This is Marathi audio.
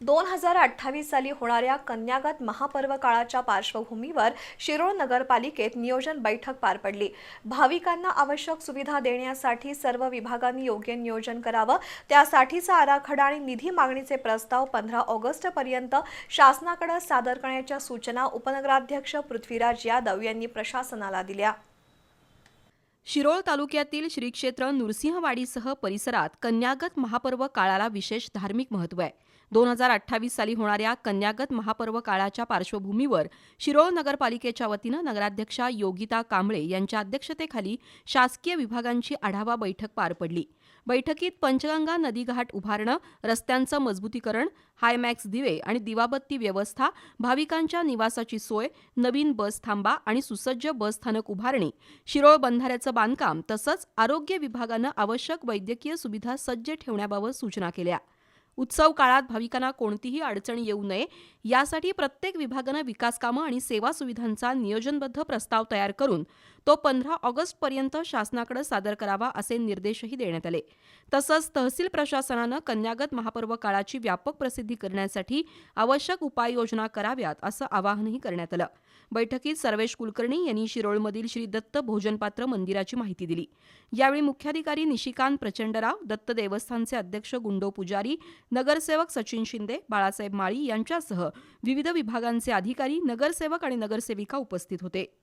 2028 साली होणाऱ्या कन्यागत महापर्व काळाच्या पार्श्वभूमीवर शिरोळ नगरपालिकेत नियोजन बैठक पार पडली। भाविकांना आवश्यक सुविधा देण्यासाठी सर्व विभागांनी योग्य नियोजन करावं, त्यासाठीचा आराखडा आणि निधी मागणीचे प्रस्ताव 15 ऑगस्ट पर्यंत शासनाकडे सादर करण्याच्या सूचना उपनगराध्यक्ष पृथ्वीराज यादव यांनी प्रशासनाला दिल्या। शिरोळ तालुक्यातील श्री क्षेत्र नृसिंहवाडीसह परिसरात कन्यागत महापर्व काळाला विशेष धार्मिक महत्त्व आहे। 2028 साली होणाऱ्या कन्यागत महापर्व काळाच्या पार्श्वभूमीवर शिरोळ नगरपालिकेच्या वतीनं नगराध्यक्षा योगिता कांबळे यांच्या अध्यक्षतेखाली शासकीय विभागांची आढावा बैठक पार पडली। बैठकीत पंचगंगा नदी घाट उभारणं, रस्त्यांचं मजबूतीकरण, हायमॅक्स दिवे आणि दिवाबत्ती व्यवस्था, भाविकांच्या निवासाची सोय, नवीन बस थांबा आणि सुसज्ज बस स्थानक उभारणी, शिरोळ बंधाऱ्याचं बांधकाम तसंच आरोग्य विभागानं आवश्यक वैद्यकीय सुविधा सज्ज ठेवण्याबाबत सूचना केल्या। उत्सव काळात भाविकांना कोणतीही अडचण येऊ नये यासाठी प्रत्येक विभागानं विकास कामं आणि सेवा सुविधांचा नियोजनबद्ध प्रस्ताव तयार करून तो 15 ऑगस्टपर्यंत शासनाकडे सादर करावा असे निर्देशही देण्यात आले। तसंच तहसील प्रशासनानं कन्यागत महापर्व काळाची व्यापक प्रसिद्धी करण्यासाठी आवश्यक उपाययोजना कराव्यात असं आवाहनही करण्यात आलं। बैठकीत सर्वेश कुलकर्णी यांनी शिरोळमधील श्री दत्त भोजनपात्र मंदिराची माहिती दिली। यावेळी मुख्याधिकारी निशिकांत प्रचंडराव, दत्त देवस्थानचे अध्यक्ष गुंडो पुजारी, नगरसेवक सचिन शिंदे, बाळासाहेब माळी यांच्यासह विविध विभागांचे अधिकारी, नगरसेवक आणि नगरसेविका उपस्थित होते।